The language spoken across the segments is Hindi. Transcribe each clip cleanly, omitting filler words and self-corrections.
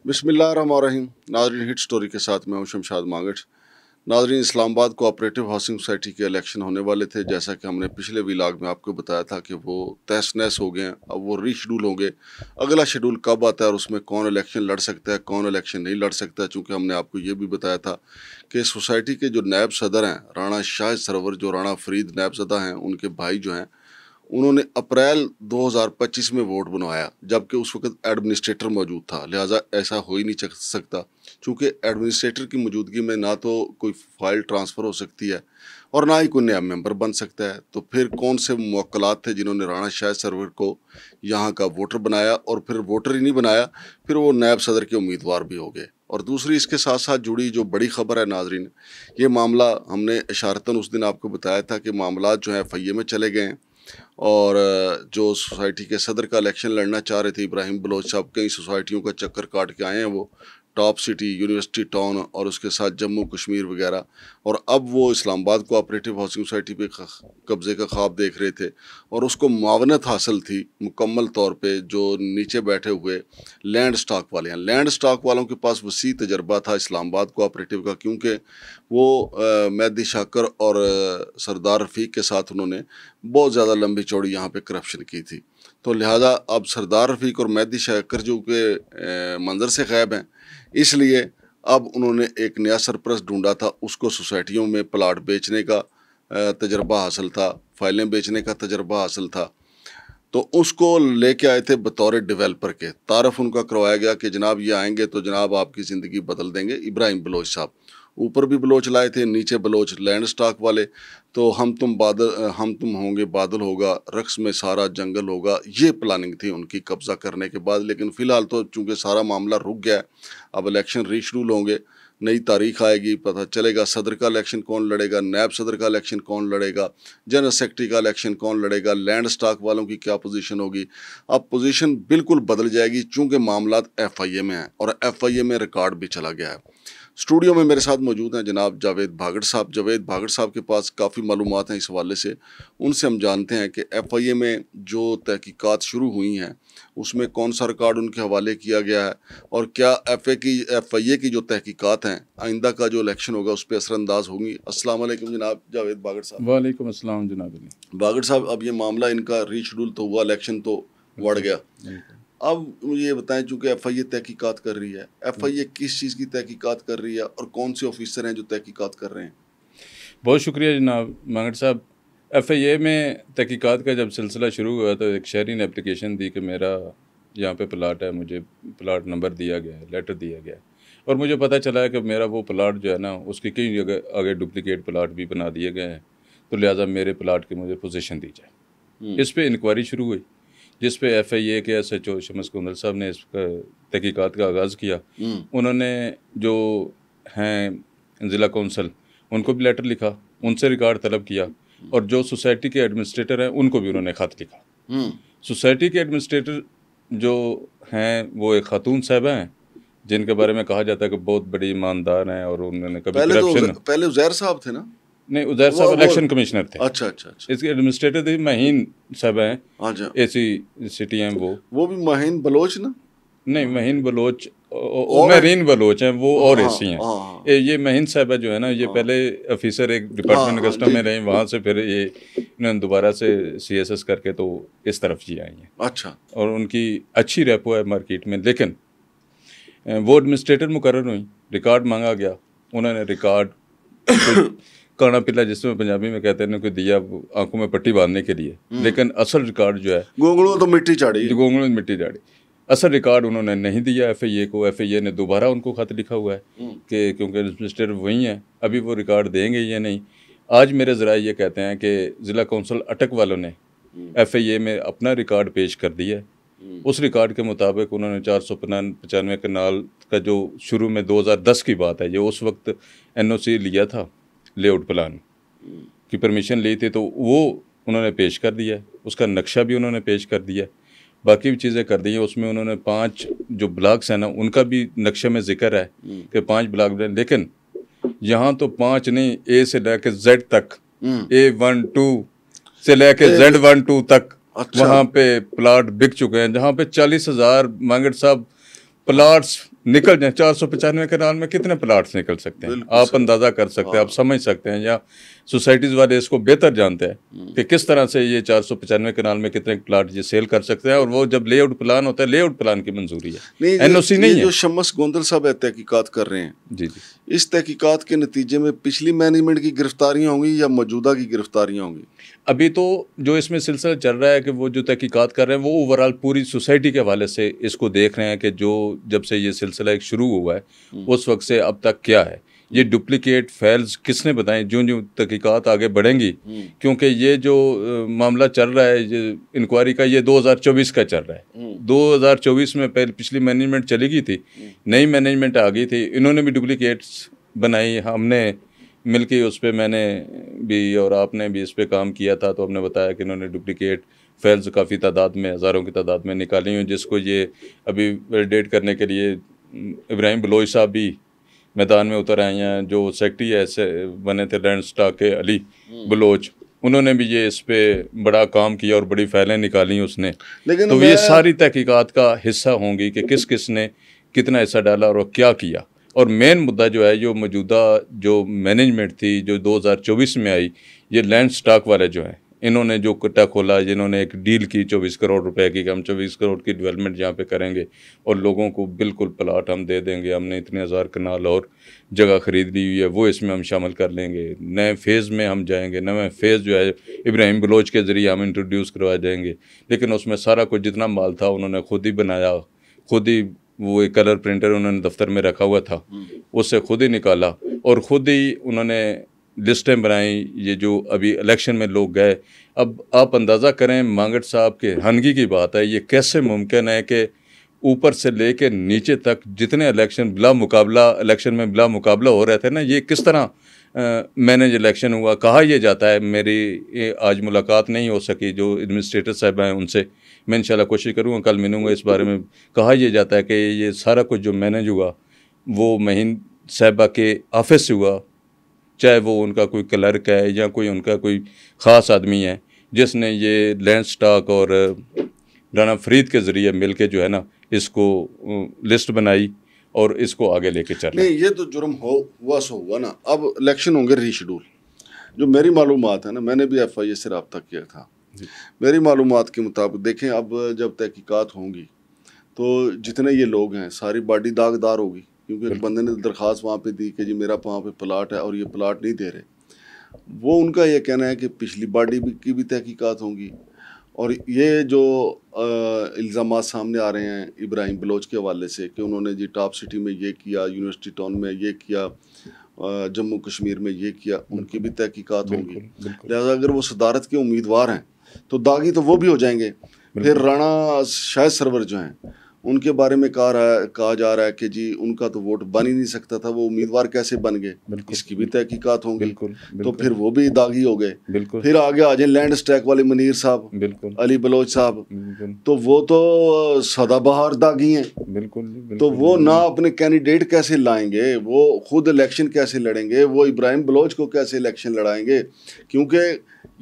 बिस्मिल्लाहिर्रहमानिर्रहीम। नाज़रीन, हिट स्टोरी के साथ मैं हूं शमशाद मांगट। नाज़रीन, इस्लामाबाद कोऑपरेटिव हाउसिंग सोसाइटी के इलेक्शन होने वाले थे। जैसा कि हमने पिछले व्लॉग में आपको बताया था कि वो तहस नहस हो गए हैं। अब वो रीशेड्यूल होंगे। अगला शेड्यूल कब आता है और उसमें कौन इलेक्शन लड़ सकता है, कौन इलेक्शन नहीं लड़ सकता है। चूँकि हमने आपको ये भी बताया था कि सोसाइटी के जो नायब सदर हैं राणा शाहिद सरवर, जो राणा फरीद नायब सदर हैं, उनके भाई जो हैं, उन्होंने अप्रैल 2025 में वोट बनवाया, जबकि उस वक्त एडमिनिस्ट्रेटर मौजूद था। लिहाजा ऐसा हो ही नहीं सकता, क्योंकि एडमिनिस्ट्रेटर की मौजूदगी में ना तो कोई फाइल ट्रांसफ़र हो सकती है और ना ही कोई नया मेंबर बन सकता है। तो फिर कौन से मुवक्किलात थे जिन्होंने राणा शाहिद सरवर को यहाँ का वोटर बनाया, और फिर वोटर ही नहीं बनाया, फिर वो नायब सदर के उम्मीदवार भी हो गए। और दूसरी इसके साथ साथ जुड़ी जो बड़ी खबर है नाजरीन, ये मामला हमने इशारतन उस दिन आपको बताया था कि मामला जो है FIA में चले गए हैं। और जो सोसाइटी के सदर का इलेक्शन लड़ना चाह रहे थे इब्राहिम बलोच साहब, कई सोसाइटियों का चक्कर काट के आए हैं। वो टॉप सिटी, यूनिवर्सिटी टाउन और उसके साथ जम्मू कश्मीर वगैरह, और अब वो इस्लामाबाद कोऑपरेटिव हाउसिंग सोसाइटी पे कब्ज़े का ख्वाब देख रहे थे। और उसको मुआवनत हासिल थी मुकम्मल तौर पे जो नीचे बैठे हुए लैंड स्टॉक वाले हैं। लैंड स्टॉक वालों के पास वसी तजर्बा था इस्लामाबाद कोऑपरेटिव का, क्योंकि वो मेहदी शाकर और सरदार रफ़ीक के साथ उन्होंने बहुत ज़्यादा लंबी चौड़ी यहाँ पे करप्शन की थी। तो लिहाजा अब सरदार रफ़ीक और मेहदी शाकर जो के मंजर से गायब हैं, इसलिए अब उन्होंने एक नया सरपरस्त ढूंढा था। उसको सोसाइटियों में प्लाट बेचने का तजर्बा हासिल था, फाइलें बेचने का तजर्बा हासिल था। तो उसको लेके आए थे बतौर डेवलपर के। तारफ़ उनका करवाया गया कि जनाब ये आएंगे तो जनाब आपकी ज़िंदगी बदल देंगे। इब्राहिम बलोच साहब, ऊपर भी बलोच लाए थे, नीचे बलोच लैंड स्टॉक वाले। तो हम तुम होंगे बादल होगा, रक्स में सारा जंगल होगा, ये प्लानिंग थी उनकी कब्ज़ा करने के बाद। लेकिन फ़िलहाल तो चूँकि सारा मामला रुक गया है, अब इलेक्शन रीशेड्यूल होंगे, नई तारीख आएगी, पता चलेगा सदर का इलेक्शन कौन लड़ेगा, नायब सदर का इलेक्शन कौन लड़ेगा, जनरल सेक्रेटरी का इलेक्शन कौन लड़ेगा, लैंड स्टॉक वालों की क्या पोजीशन होगी। अब पोजीशन बिल्कुल बदल जाएगी, चूँकि मामलात FIA में हैं और FIA में रिकॉर्ड भी चला गया है। स्टूडियो में मेरे साथ मौजूद हैं जनाब जावेद भागड़ साहब। जावेद भागड़ साहब के पास काफ़ी मालूमात हैं इस हवाले से। उनसे हम जानते हैं कि FIA में जो तहकीकात शुरू हुई हैं उसमें कौन सा रिकॉर्ड उनके हवाले किया गया है, और क्या FIA की जो तहकीकात हैं आइंदा का जो इलेक्शन होगा उस पर असरअंदाज होंगी। अस्सलाम वालेकुम जनाब जावेद भागड़ साहब। वालेकुम अस्सलाम जनाब भागड़ साहब, अब ये मामला इनका रीशेड्यूल तो हुआ, इलेक्शन तो बढ़ गया। अब मुझे ये बताएं, चूँकि FIA तहकीकात कर रही है, FIA किस चीज़ की तहकीकात कर रही है और कौन से ऑफिसर हैं जो तहकीकात कर रहे हैं? बहुत शुक्रिया जनाब मांगट साहब। FIA में तहकीकात का जब सिलसिला शुरू हुआ तो एक शहरी ने एप्लीकेशन दी कि मेरा यहाँ पे प्लाट है, मुझे प्लाट नंबर दिया गया है, लेटर दिया गया है, और मुझे पता चला है कि मेरा वो प्लाट जो है ना उसकी कई जगह आगे डुप्लीकेट प्लाट भी बना दिए गए हैं, तो लिहाजा मेरे प्लाट की मुझे पोजीशन दी जाए। इस पर इंक्वायरी शुरू हुई, जिस पे FIA के SHO शमस कुंदल साहब ने इस तहकीकात का आगाज़ किया। उन्होंने जो हैं ज़िला कौंसल उनको भी लेटर लिखा, उनसे रिकॉर्ड तलब किया, और जो सोसाइटी के एडमिनिस्ट्रेटर हैं उनको भी उन्होंने ख़त लिखा। सोसाइटी के एडमिनिस्ट्रेटर जो हैं वो एक खातून साहिबा हैं जिनके बारे में कहा जाता है कि बहुत बड़ी ईमानदार हैं, और उन्होंने कभी करप्शन पहले उज़ैर साहब थे ना? नहीं, उज़ैर साहब इलेक्शन कमिश्नर थे। अच्छा अच्छा अच्छा। इसके एडमिनिस्ट्रेटर थे महीन साहब हैं, AC सिटी हैं वो भी महीन बलोच ना? नहीं, महीन बलोच महरीन बलोच हैं वो, और ऐसी हैं। ये महीन साहबा जो है ना, ये पहले ऑफिसर एक डिपार्टमेंट कस्टम में रहे, वहाँ से फिर ये इन्होंने दोबारा से CSS करके तो इस तरफ जी आई हैं। अच्छा। और उनकी अच्छी रेपो है मार्केट में। लेकिन वो एडमिनिस्ट्रेटर मुकर्रर हुई, रिकॉर्ड मांगा गया, उन्होंने रिकॉर्ड काना पिला जिसमें पंजाबी में कहते हैं, कोई दिया आंखों में पट्टी बांधने के लिए, लेकिन असल रिकॉर्ड जो है गोंगलों तो मिट्टी चाड़ी, गोंगलों में मिट्टी चाड़ी। असल रिकॉर्ड उन्होंने नहीं दिया FIA को। FIA ने दोबारा उनको खत लिखा हुआ है कि क्योंकि एडमिनिस्ट्रेटर वही हैं, अभी वो रिकॉर्ड देंगे या नहीं। आज मेरे ज़रा ये कहते हैं कि ज़िला कौंसल अटक वालों ने FIA में अपना रिकॉर्ड पेश कर दिया है। उस रिकॉर्ड के मुताबिक उन्होंने 495 कनाल का जो शुरू में 2010 की बात है, ये उस वक्त NOC लिया था, लेआउट प्लान की परमिशन ली थी, तो वो उन्होंने पेश कर दिया है। उसका नक्शा भी उन्होंने पेश कर दिया है, बाकी भी चीज़ें कर दी हैं। उसमें उन्होंने 5 जो ब्लॉक्स हैं ना उनका भी नक्शे में जिक्र है कि 5 ब्लॉक, लेकिन यहाँ तो 5 नहीं, A से लेके Z तक, A12 से लेके Z12 तक वहाँ पे प्लाट बिक चुके हैं, जहाँ पे 40,000 मांगट साहब प्लाट्स निकल जाए। 495 कनाल में कितने प्लाट्स निकल सकते हैं, आप अंदाज़ा कर सकते हैं, आप समझ सकते हैं, या सोसाइटीज़ वाले इसको बेहतर जानते हैं कि किस तरह से ये 495 कनाल में कितने प्लाट ये सेल कर सकते हैं। और वो जब लेआउट प्लान होता है, लेआउट प्लान की मंजूरी है, एनओसी नहीं है। जो शम्स गोंदल साहब तहकीकात कर रहे हैं, जी जी, इस तहकीकात के नतीजे में पिछली मैनेजमेंट की गिरफ्तारियां होंगी या मौजूदा की गिरफ्तारियां होंगी? अभी तो जो इसमें सिलसिला चल रहा है कि वो जो तहकीकात कर रहे हैं वो ओवरऑल पूरी सोसाइटी के हवाले से इसको देख रहे हैं कि जो जब से ये सिलसिला एक शुरू हुआ है उस वक्त से अब तक क्या है, ये डुप्लीकेट फाइल्स किसने बताएं, जो जो तहकीकात आगे बढ़ेंगी। क्योंकि ये जो मामला चल रहा है ये इंक्वायरी का, ये 2024 का चल रहा है। 2024 में पहले पिछली मैनेजमेंट चली गई थी, नई मैनेजमेंट आ गई थी, इन्होंने भी डुप्लीकेट्स बनाई, हमने मिलके उस पर, मैंने भी और आपने भी इस पर काम किया था, तो हमने बताया कि इन्होंने डुप्लीकेट फाइल्स काफ़ी तादाद में, हज़ारों की तादाद में निकाली हुई, जिसको ये अभी वैलिडेट करने के लिए इब्राहिम बलोच साहब भी मैदान में उतर आए हैं, जो सेक्रेटरी ऐसे बने थे लैंड स्टॉक के, अली बलोच, उन्होंने भी ये इस पर बड़ा काम किया और बड़ी फाइलें निकाली उसने। लेकिन तो ये सारी तहकीकात का हिस्सा होंगी कि किस किस ने कितना हिस्सा डाला और क्या किया। और मेन मुद्दा जो है, जो मौजूदा जो मैनेजमेंट थी जो 2024 में आई, ये लैंड स्टॉक वाले जो हैं, इन्होंने जो कट्टा खोला, जिन्होंने एक डील की 24 करोड़ रुपए की, हम 24 करोड़ की डेवलपमेंट यहाँ पे करेंगे और लोगों को बिल्कुल प्लाट हम दे देंगे, हमने इतने हज़ार कनाल और जगह ख़रीद ली हुई है, वो इसमें हम शामिल कर लेंगे, नए फेज़ में हम जाएंगे, नए फेज़ जो है इब्राहिम बलोच के ज़रिए हम इंट्रोड्यूस करवा जाएंगे। लेकिन उसमें सारा कुछ जितना माल था उन्होंने खुद ही बनाया, खुद ही वो एक कलर प्रिंटर उन्होंने दफ्तर में रखा हुआ था, उससे खुद ही निकाला और ख़ुद ही उन्होंने लिस्टें बनाई। ये जो अभी इलेक्शन में लोग गए, अब आप अंदाज़ा करें मांगट साहब के हनगी की बात है, ये कैसे मुमकिन है कि ऊपर से लेके नीचे तक जितने इलेक्शन में बिला मुकाबला हो रहे थे ना, ये किस तरह मैनेज इलेक्शन हुआ। कहा यह जाता है, मेरी आज मुलाकात नहीं हो सकी जो एडमिनिस्ट्रेटर साहब हैं उनसे, मैं इंशाल्लाह कोशिश करूँगा कल मिलूँगा इस बारे में। कहा यह जाता है कि ये सारा कुछ जो मैनेज हुआ वो महीन साहबा के ऑफिस से हुआ, चाहे वो उनका कोई क्लर्क है या कोई उनका कोई ख़ास आदमी है जिसने ये लैंड स्टॉक और राना फरीद के ज़रिए मिल के जो है ना इसको लिस्ट बनाई और इसको आगे लेके चल रहे हैं। नहीं, ये तो जुर्म हुआ सो हुआ ना। अब इलेक्शन होंगे रीशेड्यूल, जो मेरी मालूमात है ना, मैंने भी FIA से रब्ता किया था, मेरी मालूमात के मुताबिक देखें, अब जब तहकीकात होंगी तो जितने ये लोग हैं सारी बॉडी दागदार होगी, क्योंकि एक बंदे ने दरख्वास्त वहाँ पे दी कि जी मेरा वहाँ पे प्लाट है और ये प्लाट नहीं दे रहे, वो उनका ये कहना है कि पिछली बॉडी की भी तहकीकात होंगी। और ये जो इल्ज़ामात सामने आ रहे हैं इब्राहिम बलोच के हवाले से कि उन्होंने जी टॉप सिटी में ये किया, यूनिवर्सिटी टाउन में ये किया, जम्मू कश्मीर में ये किया, उनकी भी तहकीकात होंगी। लिहाजा अगर वो सदारत के उम्मीदवार हैं तो दागी तो वो भी हो जाएंगे। फिर राणा शायद सरवर जो हैं उनके बारे में कहा जा रहा है कि जी उनका तो वोट बन ही नहीं सकता था, वो उम्मीदवार कैसे बन गए, इसकी भी तहकीकात होंगी। तो फिर वो भी दागी हो गए। फिर आगे आ जाए लैंड स्टैक वाले मनीर साहब, अली बलोच साहब, तो वो तो सदाबहार दागी हैं। तो वो ना अपने कैंडिडेट कैसे लाएंगे, वो खुद इलेक्शन कैसे लड़ेंगे, वो इब्राहिम बलोच को कैसे इलेक्शन लड़ाएंगे, क्योंकि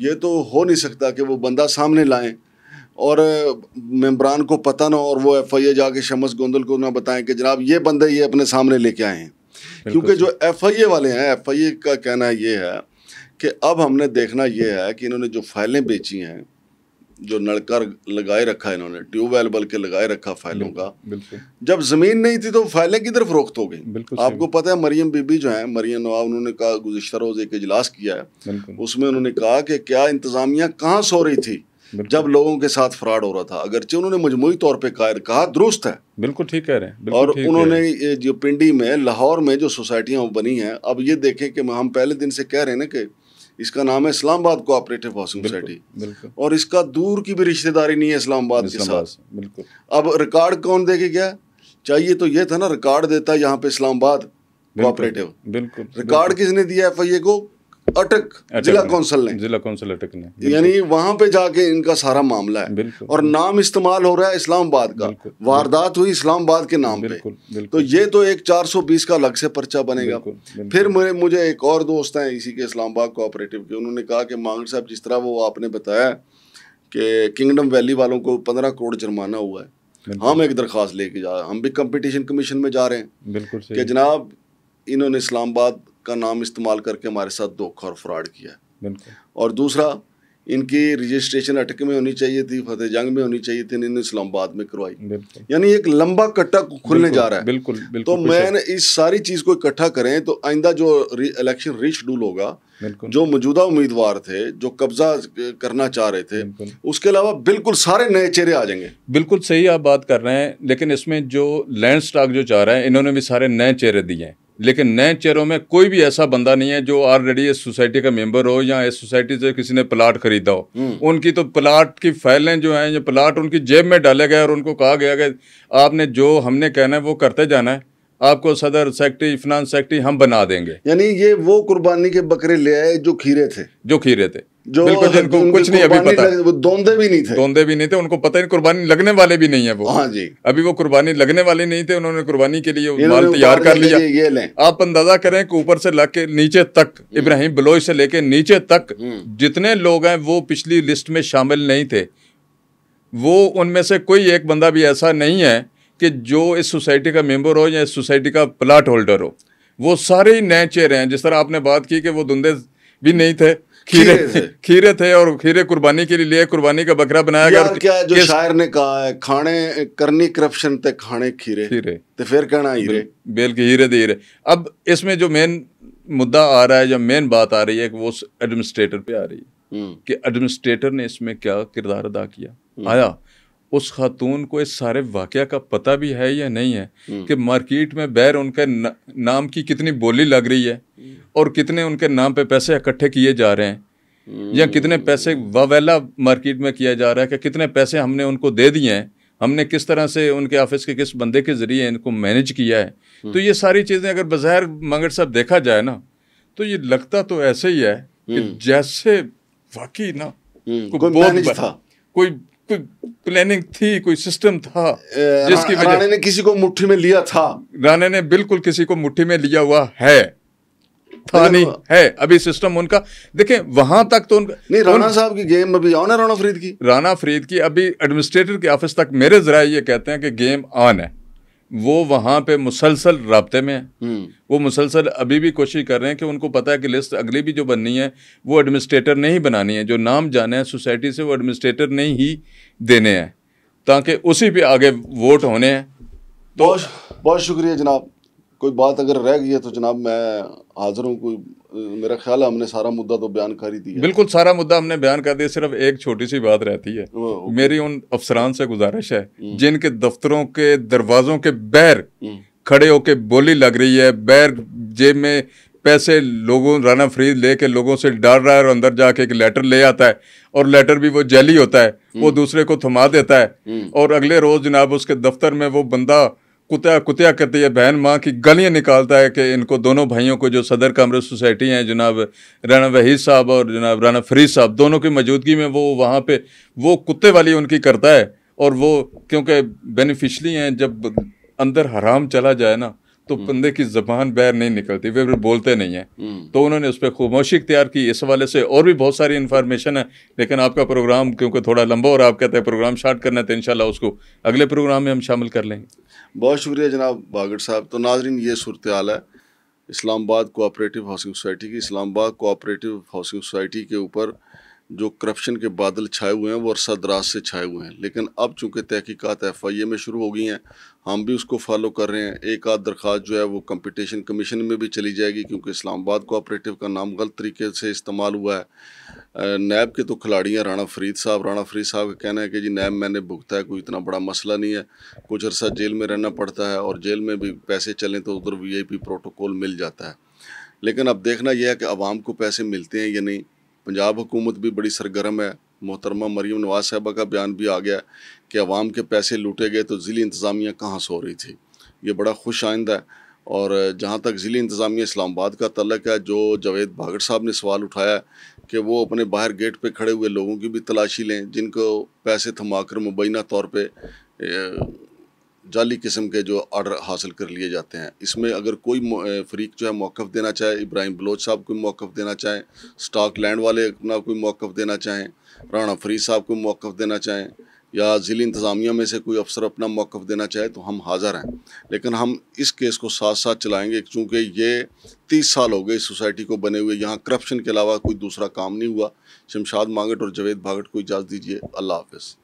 ये तो हो नहीं सकता कि वो बंदा सामने लाएं और मेंबरान को पता ना और वो FIA जाके शम्स गोंदल को ना बताएं कि जनाब ये बंदे ये अपने सामने लेके आए हैं। क्योंकि जो FIA वाले हैं, FIA का कहना ये है कि अब हमने देखना ये है कि इन्होंने जो फाइलें बेची हैं, जो नलका लगाए रखा है इन्होंने, ट्यूबवेल बल्कि लगाए रखा फाइलों का, जब ज़मीन नहीं थी तो फाइलें किधर फरोख्त हो गई। आपको पता है मरियम बीबी जो है, मरियम नवाब, उन्होंने कहा गुज़िश्ता रोज़ एक इजलास किया है, उसमें उन्होंने कहा कि क्या इंतज़ामिया कहाँ सो रही थी जब लोगों के साथ फ्रॉड हो रहा था। अगरचे उन्होंने मजमूई तौर पे कहा दुरुस्त है, बिल्कुल ठीक कह रहे हैं। और उन्होंने जो पिंडी में, लाहौर में जो सोसाइटियाँ बनी हैं, अब ये देखें कि हम पहले दिन से कह रहे हैं ना कि इसका नाम है इस्लामाबाद कोऑपरेटिव हाउसिंग सोसाइटी, और इसका दूर की भी रिश्तेदारी नहीं है इस्लामाबाद के साथ। अब रिकॉर्ड कौन दे के गया? चाहिए तो ये था ना, रिकॉर्ड देता यहाँ पे इस्लामाबाद कोऑपरेटिव, रिकॉर्ड किसने दिया FIA को? अटक जिला कौंसिल अटक ने, यानी वहां पे जाके इनका सारा मामला है। और नाम इस्तेमाल हो रहा है इस्लामाबाद का, वारदात हुई इस्लामाबाद के नाम पे। तो ये तो एक 420 का अलग से पर्चा बनेगा। फिर मुझे एक और दोस्त हैं इसी के इस्लामाबाद कोऑपरेटिव के, उन्होंने कहा कि मांगट साहब जिस तरह वो आपने बताया कि किंगडम वैली वालों को 15 करोड़ जुर्माना हुआ है, हम एक दरख्वास्त लेके जा रहे हैं, हम भी कंपटीशन कमीशन में जा रहे हैं बिल्कुल कि जनाब इन्होंने इस्लामाबाद का नाम इस्तेमाल करके हमारे साथ धोखा और फ्रॉड किया। बिल्कुल। और दूसरा, इनकी रजिस्ट्रेशन अटक में होनी चाहिए थी, फतेह जंग में होनी चाहिए थी, इन्होंने इस्लामाबाद में करवाई। यानी एक लंबा कट्टा खुलने जा रहा है। बिल्कुल, तो मैं इस सारी चीज़ को इकट्ठा करें तो आइंदा जो इलेक्शन रीशेड्यूल होगा, जो मौजूदा उम्मीदवार थे जो कब्जा करना चाह रहे थे, उसके अलावा बिल्कुल सारे नए चेहरे आ जाएंगे। बिल्कुल सही आप बात कर रहे हैं, लेकिन इसमें जो लैंड स्टॉक जो चाह रहा है, इन्होंने भी सारे नए चेहरे दिए हैं, लेकिन नए चेहरों में कोई भी ऐसा बंदा नहीं है जो ऑलरेडी इस सोसाइटी का मेंबर हो या इस सोसाइटी से किसी ने प्लाट खरीदा हो। उनकी तो प्लाट की फाइलें जो हैं, ये प्लाट उनकी जेब में डाले गए और उनको कहा गया कि आपने जो हमने कहना है वो करते जाना है, आपको सदर सेक्रेटरी, फिनांस सेक्रेटरी हम बना देंगे। यानी ये वो कुर्बानी के बकरे ले आए जो खीरे थे, जो बिल्कुल जिनको कुछ नहीं अभी पता, वो दोंदे भी नहीं थे, उनको पता ही कुर्बानी लगने वाले भी नहीं है वो। हाँ जी, अभी वो कुर्बानी लगने वाले नहीं थे, उन्होंने कुर्बानी के लिए माल तैयार कर लिया। ये लें। आप अंदाजा करें कि ऊपर से लेके नीचे तक, इब्राहिम बलोच से लेके नीचे तक जितने लोग हैं वो पिछली लिस्ट में शामिल नहीं थे। वो उनमें से कोई एक बंदा भी ऐसा नहीं है कि जो इस सोसाइटी का मेंबर हो या इस सोसाइटी का प्लाट होल्डर हो। वो सारे ही नए चेहरे हैं। जिस तरह आपने बात की कि वो धुंधे भी नहीं थे, खीरे थे और खीरे कुर्बानी के लिए कुर्बानी का बकरा बनाया गया। क्या जो शायर ने कहा है, खाने करनी करप्शन ते खाने खीरे ते फिर कहना हीरे, बेल के हीरे दे हीरे। अब इसमें जो मेन मुद्दा आ रहा है या मेन बात आ रही है कि वो एडमिनिस्ट्रेटर पे आ रही है कि एडमिनिस्ट्रेटर ने इसमें क्या किरदार अदा किया। आया उस खातून को इस सारे वाकया का पता भी है या नहीं है कि मार्केट में बैर उनके नाम की कितनी बोली लग रही है और कितने उनके नाम पे पैसे इकट्ठे किए जा रहे हैं, या कितने पैसे वावेला मार्केट में किया जा रहा है, कि कितने पैसे हमने उनको दे दिए हैं, हमने किस तरह से उनके ऑफिस के किस बंदे के जरिए इनको मैनेज किया है। तो ये सारी चीज़ें अगर बज़ाहिर मंगट साहब देखा जाए ना, तो ये लगता तो ऐसे ही है कि जैसे वाकई ना कोई प्लानिंग थी, कोई सिस्टम था जिसकी वजह राणे ने किसी को मुट्ठी में लिया था। राणे ने बिल्कुल किसी को मुट्ठी में लिया हुआ है, था नहीं है। अभी सिस्टम उनका देखें, वहां तक तो नहीं। राणा साहब की गेम अभी ऑन है। राणा फरीद की अभी एडमिनिस्ट्रेटर के ऑफिस तक मेरे जरा ये कहते हैं कि गेम ऑन है। वो वहाँ पे मुसलसल राब्ते में है। वो मुसलसल अभी भी कोशिश कर रहे हैं कि उनको पता है कि लिस्ट अगली भी जो बननी है वो एडमिनिस्ट्रेटर ने ही बनानी है। जो नाम जाने हैं सोसाइटी से वो एडमिनिस्ट्रेटर ने ही देने हैं, ताकि उसी पे आगे वोट होने हैं। तो बहुत शुक्रिया जनाब। कोई बात अगर रह गई है तो जनाब मैं हाजिर हूँ। कोई मेरा ख्याल है हमने सारा मुद्दा तो बयान कर ही दिया। बिल्कुल सारा मुद्दा हमने बयान कर दिया। सिर्फ एक छोटी सी बात रहती है, मेरी उन अफसरान से गुजारिश है जिनके दफ्तरों के दरवाजों के बैर खड़े होके बोली लग रही है, बैर जेब में पैसे लोगों राणा फरीद लेके लोगों से डर रहा है और अंदर जाके एक लेटर ले आता है और लेटर भी वो जैली होता है, वो दूसरे को थमा देता है और अगले रोज जनाब उसके दफ्तर में वो बंदा कुतिया करती है, बहन माँ की गालियाँ निकालता है कि इनको दोनों भाइयों को जो सदर कामरेज सोसाइटी हैं जनाब राणा वहीद साहब और जनाब राणा फरीद साहब, दोनों की मौजूदगी में वो वहाँ पे वो कुत्ते वाली उनकी करता है। और वो क्योंकि बेनिफिशली हैं, जब अंदर हराम चला जाए ना तो बंदे की ज़बान बाहर नहीं निकलती, वे बोलते नहीं हैं। तो उन्होंने उस पर खामोशी इख्तियार की। इस हवाले से और भी बहुत सारी इन्फॉर्मेशन है, लेकिन आपका प्रोग्राम क्योंकि थोड़ा लंबा और आप कहते हैं प्रोग्राम स्टार्ट करना है, तो इंशाल्लाह उसको अगले प्रोग्राम में हम शामिल कर लेंगे। बहुत शुक्रिया जनाब बागड़ साहब। तो नाजरीन, ये सूरत हाल है इस्लामाबाद कोऑपरेटिव हाउसिंग सोसाइटी की। इस्लामाबाद कोऑपरेटिव हाउसिंग सोसाइटी के ऊपर जो करप्शन के बादल छाए हुए हैं वो अरसा दराज से छाए हुए हैं, लेकिन अब चूँकि तहकीकात FIA में शुरू हो गई हैं, हम भी उसको फॉलो कर रहे हैं। एक आध दरख्वास्त जो है वो कंपटीशन कमीशन में भी चली जाएगी, क्योंकि इस्लामाबाद कोऑपरेटिव का नाम गलत तरीके से इस्तेमाल हुआ है। नैब के तो खिलाड़ी हैं राणा फरीद साहब। राणा फरीद साहब का कहना है कि जी नैब मैंने भुगता है, कोई इतना बड़ा मसला नहीं है, कुछ अरसा जेल में रहना पड़ता है और जेल में भी पैसे चलें तो उधर VIP प्रोटोकॉल मिल जाता है। लेकिन अब देखना यह है कि आवाम को पैसे मिलते हैं या नहीं। पंजाब हुकूमत भी बड़ी सरगर्म है। मोहतरमा मरीम नवाज साहबा का बयान भी आ गया कि अवाम के पैसे लूटे गए तो ज़िली इंतज़ामिया कहाँ सो रही थी। ये बड़ा खुश आइंदा है। और जहाँ तक ज़िली इंतज़ामिया इस्लामाबाद का तल्लक है, जो जावेद बागड़ साहब ने सवाल उठाया कि वो अपने बाहर गेट पे खड़े हुए लोगों की भी तलाशी लें जिनको पैसे थमाकर मुबैना तौर पे जाली किस्म के जो आर्डर हासिल कर लिए जाते हैं। इसमें अगर कोई फ़रीक जो है मौक़िफ़ देना चाहे, इब्राहिम बलोच साहब कोई मौक़िफ़ देना चाहें, स्टॉक लैंड वाले अपना कोई मौक़िफ़ देना चाहें, राणा फरीद साहब को मौक़िफ़ देना चाहें, या ज़िली इंतज़ामिया में से कोई अफसर अपना मौक़िफ़ देना चाहे तो हम हाज़िर हैं, लेकिन हम इस केस को साथ साथ चलाएँगे, चूँकि ये 30 साल हो गए इस सोसाइटी को बने हुए, यहाँ करप्शन के अलावा कोई दूसरा काम नहीं हुआ। शमशाद मांगट और जावेद भागट को इजाज़त दीजिए। अल्लाह हाफ़िज़।